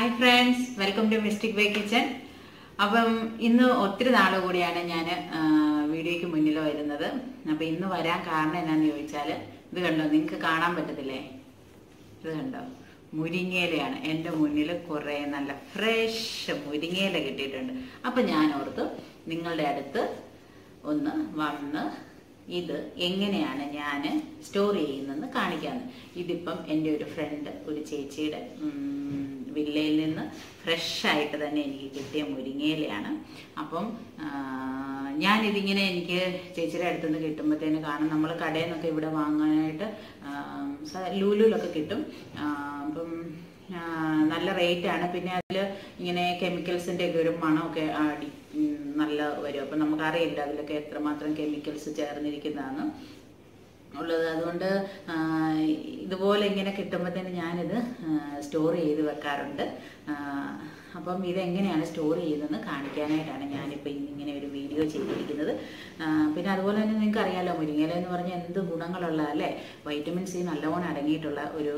Hi friends, welcome to Mystic Way Kitchen. അപ്പം ഇന്ന് ഒത്തിരി നാൾ കൂടിയാണ് ഞാൻ വീഡിയോയ്ക്ക് മുന്നിൽ വരുന്നത്. അപ്പോൾ ഇന്ന് വരാൻ കാരണം എന്നാന്ന് ചോദിച്ചാൽ ഇത് കണ്ടോ, നിങ്ങൾക്ക് കാണാൻ പറ്റത്തില്ലേ? ഇത് കണ്ടോ, മുരിങ്ങയിലയാണ്. എൻ്റെ മുന്നിൽ കുറേ നല്ല ഫ്രഷ് മുരിങ്ങയില കിട്ടിയിട്ടുണ്ട്. അപ്പം ഞാൻ ഓർത്തു നിങ്ങളുടെ അടുത്ത് ഒന്ന് വന്ന് ഇത് എങ്ങനെയാണ് ഞാൻ സ്റ്റോർ ചെയ്യുന്നതെന്ന് കാണിക്കാമെന്ന്. ഇതിപ്പം എൻ്റെ ഒരു ഫ്രണ്ട്, ഒരു ചേച്ചിയുടെ വില്ലയിൽ നിന്ന് ഫ്രഷായിട്ട് തന്നെ എനിക്ക് കിട്ടിയ മുരിങ്ങയിലയാണ്. അപ്പം ഞാനിതിങ്ങനെ എനിക്ക് ചേച്ചിയുടെ അടുത്തുനിന്ന് കിട്ടുമ്പോഴത്തേന് കാണും, നമ്മൾ കടയിൽ നിന്നൊക്കെ ഇവിടെ വാങ്ങാനായിട്ട് ലൂലുലൊക്കെ കിട്ടും. അപ്പം നല്ല റേറ്റാണ്. പിന്നെ അതിൽ ഇങ്ങനെ കെമിക്കൽസിൻ്റെ ഒക്കെ ഒരു മണമൊക്കെ നല്ല വരും. അപ്പം നമുക്കറിയില്ല അതിലൊക്കെ എത്രമാത്രം കെമിക്കൽസ് ചേർന്നിരിക്കുന്നതാണ് ഉള്ളത്. അതുകൊണ്ട് ഇതുപോലെ ഇങ്ങനെ കിട്ടുമ്പോഴത്തേന് ഞാനിത് സ്റ്റോർ ചെയ്ത് വെക്കാറുണ്ട്. അപ്പം ഇതെങ്ങനെയാണ് സ്റ്റോർ ചെയ്യുന്നതെന്ന് കാണിക്കാനായിട്ടാണ് ഞാനിപ്പോൾ ഇന്നിങ്ങനെ ഒരു വീഡിയോ ചെയ്തിരിക്കുന്നത്. പിന്നെ അതുപോലെ തന്നെ നിങ്ങൾക്ക് അറിയാമല്ലോ, മുരിങ്ങയില എന്ന് പറഞ്ഞാൽ എന്ത് ഗുണങ്ങളുള്ള അല്ലേ, വൈറ്റമിൻ സി നല്ലവണ്ണം അടങ്ങിയിട്ടുള്ള ഒരു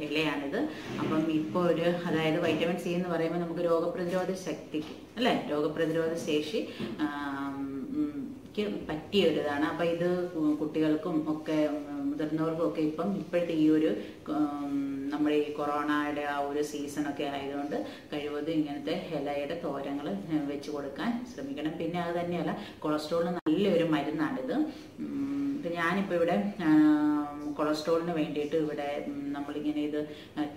ഇലയാണിത്. അപ്പം ഇപ്പോൾ അതായത് വൈറ്റമിൻ സി എന്ന് പറയുമ്പോൾ നമുക്ക് രോഗപ്രതിരോധ ശക്തിക്ക് അല്ലേ, രോഗപ്രതിരോധ ശേഷി പറ്റിയ ഒരു ഇതാണ്. അപ്പം ഇത് കുട്ടികൾക്കും ഒക്കെ മുതിർന്നവർക്കും ഒക്കെ ഇപ്പോഴത്തെ ഈ ഒരു നമ്മുടെ ഈ കൊറോണയുടെ ആ ഒരു സീസണൊക്കെ ആയതുകൊണ്ട് കഴിവതും ഇങ്ങനത്തെ ഇലയുടെ തോരങ്ങൾ വെച്ച് കൊടുക്കാൻ ശ്രമിക്കണം. പിന്നെ അത് തന്നെയല്ല, കൊളസ്ട്രോളിന് നല്ലൊരു മരുന്നാണിത്. ഇപ്പം ഞാനിപ്പോൾ ഇവിടെ കൊളസ്ട്രോളിന് വേണ്ടിയിട്ട് ഇവിടെ നമ്മളിങ്ങനെ ഇത്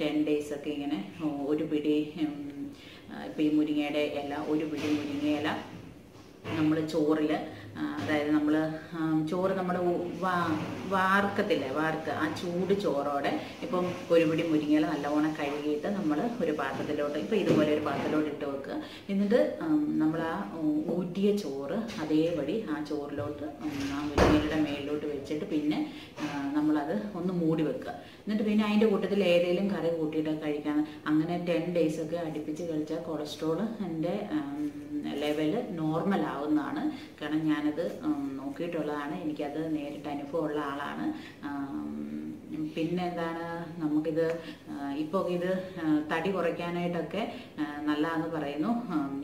10 days ഒക്കെ ഇങ്ങനെ ഒരു പിടി ഇപ്പം ഈ മുരിങ്ങയുടെ ഇല, ഒരു പിടി മുരിങ്ങയില നമ്മൾ ചോറിൽ, അതായത് നമ്മൾ ചോറ് നമ്മൾ വാർക്കത്തില്ലേ, ആ ചൂട് ചോറോടെ ഇപ്പം ഒരു പിടി മുരിങ്ങയില നല്ലവണ്ണം കഴുകിയിട്ട് നമ്മൾ ഒരു പാത്രത്തിലോട്ട്, ഇപ്പം ഇതുപോലെ ഒരു പാത്രത്തിലോട്ട് ഇട്ട് വെക്കുക. എന്നിട്ട് നമ്മൾ ആ ഊറ്റിയ ചോറ് അതേപടി ആ ചോറിലോട്ട് ആ മുരിങ്ങയിലയുടെ മേളിലോട്ട് വെച്ചിട്ട് പിന്നെ നമ്മളത് ഒന്ന് മൂടി വെക്കുക. എന്നിട്ട് പിന്നെ അതിൻ്റെ കൂട്ടത്തിൽ ഏതെങ്കിലും കറി കൂട്ടിയിട്ട് കഴിക്കാൻ. അങ്ങനെ 10 days ഒക്കെ അടുപ്പിച്ച് കഴിച്ചാൽ കൊളസ്ട്രോൾ എൻ്റെ ലെവല് നോർമൽ ആവുന്നതാണ്. കാരണം ഞാനത് നോക്കിയിട്ടുള്ളതാണ്, എനിക്കത് നേരിട്ട് അനുഭവമുള്ള ആളാണ്. പിന്നെ എന്താണ്, നമുക്കിത് ഇപ്പോൾ ഇത് തടി കുറയ്ക്കാനായിട്ടൊക്കെ നല്ലതാണെന്ന് പറയുന്നു.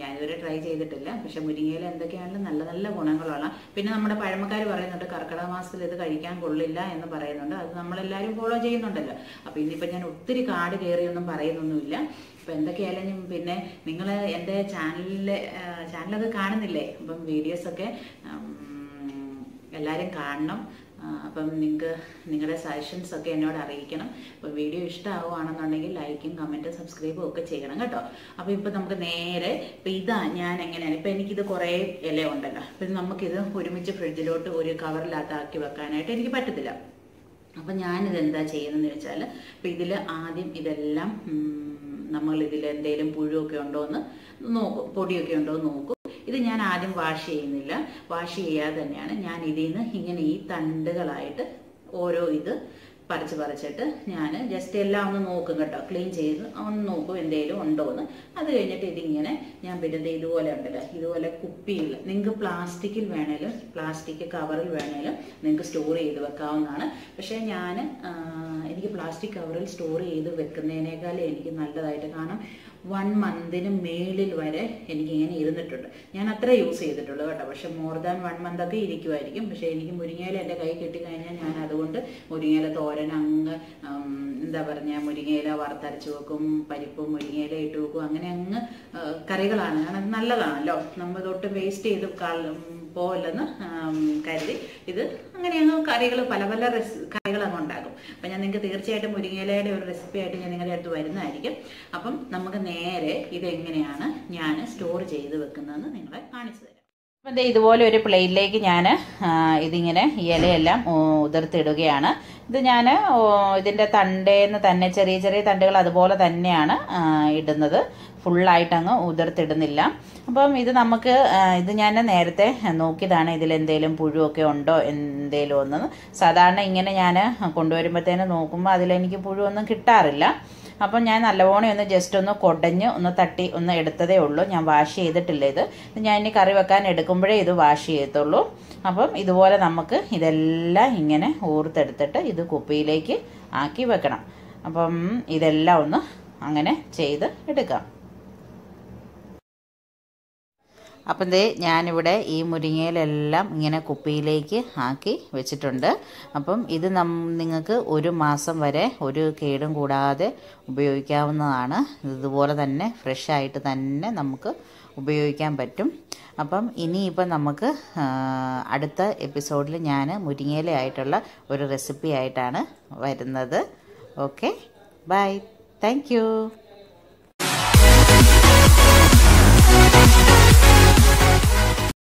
ഞാനിതുവരെ ട്രൈ ചെയ്തിട്ടില്ല, പക്ഷെ മുരിങ്ങയില എന്തൊക്കെയാണെങ്കിലും നല്ല നല്ല ഗുണങ്ങളുള്ള. പിന്നെ നമ്മുടെ പഴമക്കാർ പറയുന്നുണ്ട് കർക്കിടക മാസത്തിൽ ഇത് കഴിക്കാൻ കൊള്ളില്ല എന്ന് പറയുന്നുണ്ട്. അത് നമ്മളെല്ലാവരും ഫോളോ ചെയ്യുന്നുണ്ടല്ലോ. അപ്പോൾ ഇന്നിപ്പോൾ ഞാൻ ഒത്തിരി കാട് കയറിയൊന്നും പറയുന്നൊന്നുമില്ല. അപ്പം എന്തൊക്കെയായാലും പിന്നെ നിങ്ങൾ എൻ്റെ ചാനലൊക്കെ കാണുന്നില്ലേ, അപ്പം വീഡിയോസൊക്കെ എല്ലാവരും കാണണം. അപ്പം നിങ്ങൾക്ക് നിങ്ങളുടെ സജഷൻസൊക്കെ എന്നോട് അറിയിക്കണം. അപ്പോൾ വീഡിയോ ഇഷ്ടമാവുകയാണെന്നുണ്ടെങ്കിൽ ലൈക്കും കമൻറ്റും സബ്സ്ക്രൈബും ഒക്കെ ചെയ്യണം കേട്ടോ. അപ്പോൾ ഇപ്പോൾ നമുക്ക് നേരെ ഇപ്പം ഇതാ ഞാൻ എങ്ങനെയാണ്, ഇപ്പം എനിക്കിത് കുറേ ഇല ഉണ്ടല്ലോ, അപ്പം നമുക്കിത് ഒരുമിച്ച് ഫ്രിഡ്ജിലോട്ട് ഒരു കവറിലാക്കി വെക്കാനായിട്ട് എനിക്ക് പറ്റത്തില്ല. അപ്പം ഞാനിത് എന്താ ചെയ്യുന്നതെന്ന് വെച്ചാൽ, ഇപ്പം ഇതിൽ ആദ്യം ഇതെല്ലാം നമ്മൾ ഇതിൽ എന്തെങ്കിലും പുഴുവൊക്കെ ഉണ്ടോ എന്ന് നോക്കും, പൊടിയൊക്കെ ഉണ്ടോ എന്ന് നോക്കും. ഇത് ഞാൻ ആദ്യം വാഷ് ചെയ്യുന്നില്ല, വാഷ് ചെയ്യാതെ തന്നെയാണ് ഞാൻ ഇതിൽ നിന്ന് ഇങ്ങനെ ഈ തണ്ടുകളായിട്ട് ഓരോ ഇത് പറിച്ചിട്ട് ഞാൻ ജസ്റ്റ് എല്ലാം ഒന്ന് നോക്കും കേട്ടോ, ക്ലീൻ ചെയ്ത് ഒന്ന് നോക്കും എന്തെങ്കിലും ഉണ്ടോ എന്ന്. അത് കഴിഞ്ഞിട്ട് ഇതിങ്ങനെ ഞാൻ പിന്നെ ഇതുപോലെ ഉണ്ടല്ലോ, ഇതുപോലെ കുപ്പിയിൽ നിങ്ങൾക്ക് പ്ലാസ്റ്റിക്കിൽ വേണേലും പ്ലാസ്റ്റിക് കവറിൽ വേണേലും നിങ്ങൾക്ക് സ്റ്റോർ ചെയ്ത് വെക്കാവുന്നതാണ്. പക്ഷേ എനിക്ക് പ്ലാസ്റ്റിക് കവറിൽ സ്റ്റോർ ചെയ്ത് വെക്കുന്നതിനേക്കാളും എനിക്ക് നല്ലതായിട്ട്, കാരണം 1 month മേളിൽ വരെ എനിക്കിങ്ങനെ ഇരുന്നിട്ടുണ്ട്. ഞാൻ അത്ര യൂസ് ചെയ്തിട്ടുള്ളൂ കേട്ടോ, പക്ഷെ മോർ ദാൻ 1 month ഒക്കെ ഇരിക്കുമായിരിക്കും. പക്ഷേ എനിക്ക് മുരിങ്ങയില എൻ്റെ കൈ കിട്ടിക്കഴിഞ്ഞാൽ ഞാൻ അതുകൊണ്ട് മുരിങ്ങയില തോരൻ അങ്ങ് എന്താ പറഞ്ഞാൽ മുരിങ്ങയില വറുത്തരച്ച് വെക്കും, പരിപ്പും മുരിങ്ങയില ഇട്ട് വെക്കും, അങ്ങനെ അങ്ങ് കറികളാണ്. കാരണം നല്ലതാണല്ലോ, നമ്മൾ തൊട്ട് വേസ്റ്റ് ചെയ്ത് പോലെന്ന് കരുതി ഇത് അങ്ങനെ അങ്ങ് കറികൾ പല കറികൾ അങ്ങ് ഉണ്ടാക്കും. അപ്പം ഞാൻ നിങ്ങൾക്ക് തീർച്ചയായിട്ടും മുരിങ്ങയിലയുടെ ഒരു റെസിപ്പി ആയിട്ട് ഞാൻ നിങ്ങളുടെ അടുത്ത് വരുന്നതായിരിക്കും. അപ്പം നമുക്ക് നേരെ ഇതെങ്ങനെയാണ് ഞാൻ സ്റ്റോർ ചെയ്ത് വെക്കുന്നതെന്ന് നിങ്ങളെ കാണിച്ചു തരാം. അപ്പം ഇതുപോലെ ഒരു പ്ലേറ്റിലേക്ക് ഞാൻ ഇതിങ്ങനെ ഇലയെല്ലാം ഉതിർത്തിടുകയാണ്. ഇത് ഞാൻ ഇതിൻ്റെ തണ്ടേന്ന് തന്നെ ചെറിയ ചെറിയ തണ്ടുകൾ അതുപോലെ തന്നെയാണ് ഇടുന്നത്, ഫുള്ളായിട്ടങ്ങ് ഉതിർത്തിടുന്നില്ല. അപ്പം ഇത് നമുക്ക് ഇത് ഞാൻ നേരത്തെ നോക്കിയതാണ്, ഇതിലെന്തേലും പുഴുവൊക്കെ ഉണ്ടോ എന്തേലും ഒന്ന്. സാധാരണ ഇങ്ങനെ ഞാൻ കൊണ്ടുവരുമ്പോഴത്തേന് നോക്കുമ്പോൾ അതിലെനിക്ക് പുഴുവൊന്നും കിട്ടാറില്ല. അപ്പം ഞാൻ നല്ലവണ്ണം ഒന്ന് ജസ്റ്റ് ഒന്ന് കൊടഞ്ഞ് ഒന്ന് തട്ടി ഒന്ന് എടുത്തതേ ഉള്ളൂ. ഞാൻ വാഷ് ചെയ്തിട്ടില്ല. ഇത് ഞാൻ ഇനി കറി വെക്കാൻ എടുക്കുമ്പോഴേ ഇത് വാഷ് ചെയ്യത്തുള്ളൂ. അപ്പം ഇതുപോലെ നമുക്ക് ഇതെല്ലാം ഇങ്ങനെ ഊർത്തെടുത്തിട്ട് ഇത് കുപ്പിയിലേക്ക് ആക്കി വെക്കണം. അപ്പം ഇതെല്ലാം ഒന്ന് അങ്ങനെ ചെയ്ത് എടുക്കാം. അപ്പം ദേ ഞാനിവിടെ ഈ മുരിങ്ങയിലെല്ലാം ഇങ്ങനെ കുപ്പിയിലേക്ക് ആക്കി വെച്ചിട്ടുണ്ട്. അപ്പം ഇത് നിങ്ങൾക്ക് 1 മാസം വരെ ഒരു കേടും കൂടാതെ ഉപയോഗിക്കാവുന്നതാണ്. ഇതുപോലെ തന്നെ ഫ്രഷായിട്ട് തന്നെ നമുക്ക് ഉപയോഗിക്കാൻ പറ്റും. അപ്പം ഇനിയിപ്പം നമുക്ക് അടുത്ത എപ്പിസോഡിൽ ഞാൻ മുരിങ്ങയിലയായിട്ടുള്ള ഒരു റെസിപ്പി ആയിട്ടാണ് വരുന്നത്. Okay, bye, thank U.